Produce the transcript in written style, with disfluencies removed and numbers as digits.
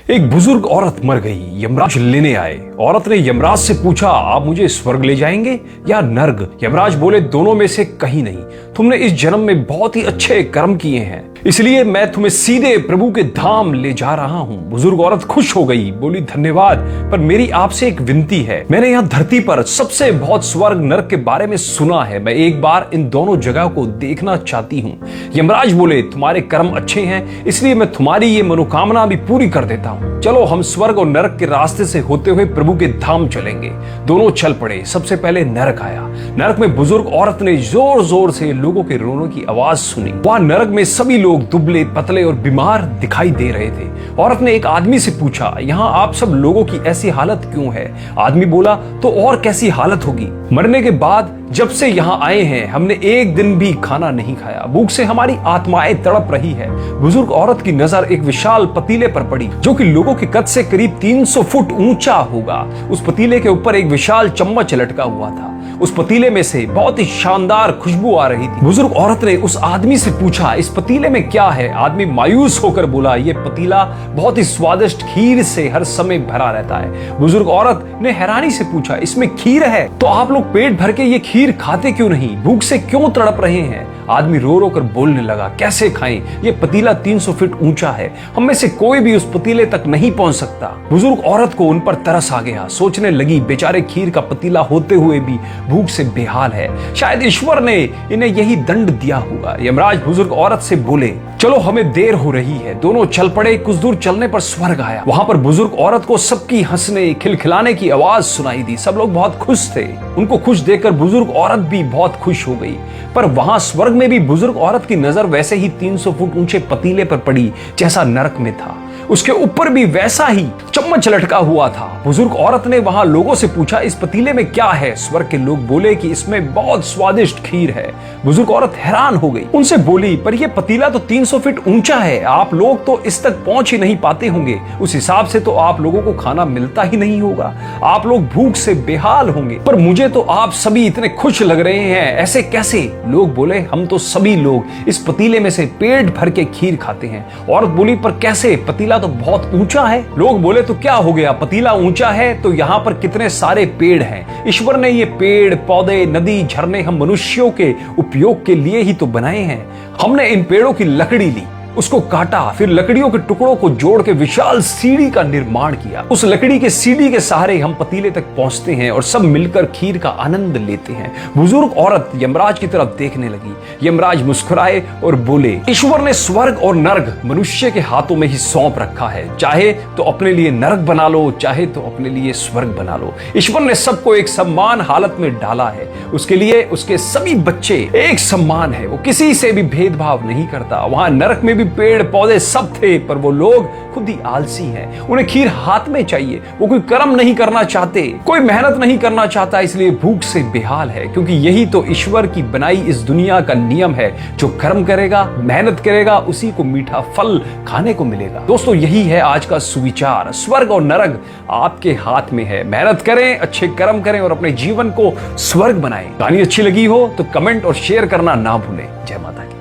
एक बुजुर्ग औरत मर गई, यमराज लेने आए। औरत ने यमराज से पूछा, आप मुझे स्वर्ग ले जाएंगे या नर्क? यमराज बोले, दोनों में से कहीं नहीं। तुमने इस जन्म में बहुत ही अच्छे कर्म किए हैं, इसलिए मैं तुम्हें सीधे प्रभु के धाम ले जा रहा हूँ। बुजुर्ग औरत खुश हो गई, बोली, धन्यवाद, पर मेरी आपसे एक विनती है। मैंने यहाँ धरती पर सबसे बहुत स्वर्ग नर्क के बारे में सुना है, मैं एक बार इन दोनों जगह को देखना चाहती हूँ। यमराज बोले, तुम्हारे कर्म अच्छे हैं, इसलिए मैं तुम्हारी ये मनोकामना भी पूरी कर देता हूँ। चलो हम स्वर्ग और नरक के रास्ते से होते हुए प्रभु के धाम चलेंगे। दोनों चल पड़े। सबसे पहले नरक आया। नरक में बुजुर्ग औरत ने जोर जोर से लोगों के रोने की आवाज सुनी। वहां नरक में सभी लोग दुबले पतले और बीमार दिखाई दे रहे थे। औरत ने एक आदमी से पूछा, यहाँ आप सब लोगों की ऐसी हालत क्यों है? आदमी बोला, तो और कैसी हालत होगी? मरने के बाद जब से यहाँ आए हैं हमने एक दिन भी खाना नहीं खाया, भूख से हमारी आत्माएं तड़प रही है। बुजुर्ग औरत की नजर एक विशाल पतीले पर पड़ी, जो कि लोगों के कद से करीब 300 फुट ऊंचा होगा। उस पतीले के ऊपर एक विशाल चम्मच लटका हुआ था। उस पतीले में से बहुत ही शानदार खुशबू आ रही थी। बुजुर्ग औरत ने उस आदमी से पूछा, इस पतीले में क्या है? आदमी मायूस होकर बोला, ये पतीला बहुत ही स्वादिष्ट खीर से हर समय भरा रहता है। बुजुर्ग औरत ने हैरानी से पूछा, इसमें खीर है? तो आप लोग पेट भर के ये खीर खाते क्यों नहीं? भूख से क्यों तड़प रहे हैं? आदमी रो रो कर बोलने लगा, कैसे खाएं? ये पतीला 300 फीट ऊंचा है, हम में से कोई भी उस पतीले तक नहीं पहुंच सकता। बुजुर्ग औरत को उन पर तरस आ गया। सोचने लगी, बेचारे खीर का पतीला होते हुए भी भूख से बेहाल है, शायद ईश्वर ने इन्हें यही दंड दिया होगा। यमराज बुजुर्ग औरत से बोले, चलो हमें देर हो रही है। दोनों चल पड़े। कुछ दूर चलने पर स्वर्ग आया। वहां पर बुजुर्ग औरत को सबकी हंसने खिलखिलाने की आवाज सुनाई दी। सब लोग बहुत खुश थे। उनको खुश देखकर बुजुर्ग औरत भी बहुत खुश हो गई। पर वहां स्वर्ग में भी बुजुर्ग औरत की नजर वैसे ही 300 फुट ऊंचे पतीले पर पड़ी जैसा नरक में था। उसके ऊपर भी वैसा ही चम्मच लटका हुआ था। बुजुर्ग औरत ने वहां लोगों से पूछा, इस पतीले में क्या है? स्वर्ग के लोग बोले कि इसमें बहुत स्वादिष्ट खीर है। बुजुर्ग औरत हैरान हो गई। उनसे बोली, पर यह पतीला तो 300 फीट ऊंचा है, आप लोग तो इस तक पहुंच ही नहीं पाते होंगे। उस हिसाब से तो आप लोगों को खाना मिलता ही नहीं होगा, आप लोग भूख से बेहाल होंगे। पर मुझे तो आप सभी इतने खुश लग रहे हैं, ऐसे कैसे? लोग बोले, हम तो सभी लोग इस पतीले में से पेट भर के खीर खाते हैं। औरत बोली, पर कैसे? पतीला तो बहुत ऊंचा है। लोग बोले, तो क्या हो गया? पतीला ऊंचा है तो यहाँ पर कितने सारे पेड़ हैं। ईश्वर ने ये पेड़ पौधे नदी झरने हम मनुष्यों के उपयोग के लिए ही तो बनाए हैं। हमने इन पेड़ों की लकड़ी ली, उसको काटा, फिर लकड़ियों के टुकड़ों को जोड़ के विशाल सीढ़ी का निर्माण किया। उस लकड़ी के सीढ़ी के सहारे हम पतीले तक पहुंचते हैं और सब मिलकर खीर का आनंद लेते हैं। बुजुर्ग औरत यमराज की तरफ देखने लगी। यमराज मुस्कुराए और बोले, ईश्वर ने स्वर्ग और नर्क मनुष्य के हाथों में ही सौंप रखा है। चाहे तो अपने लिए नरक बना लो, चाहे तो अपने लिए स्वर्ग बना लो। ईश्वर ने सबको एक समान हालत में डाला है। उसके लिए उसके सभी बच्चे एक समान है, वो किसी से भी भेदभाव नहीं करता। वहां नरक में भी पेड़ पौधे सब थे, पर वो लोग खुद ही आलसी हैं। उन्हें खीर हाथ में चाहिए। वो कोई कर्म नहीं करना चाहते, कोई मेहनत नहीं करना चाहता, इसलिए भूख से बेहाल है। क्योंकि यही तो ईश्वर की बनाई इस दुनिया का नियम है, जो कर्म करेगा मेहनत करेगा उसी को मीठा फल खाने को मिलेगा। दोस्तों, यही है आज का सुविचार। स्वर्ग और नरक आपके हाथ में है। मेहनत करें, अच्छे कर्म करें और अपने जीवन को स्वर्ग बनाएं। कहानी अच्छी लगी हो तो कमेंट और शेयर करना ना भूलें। जय माता की।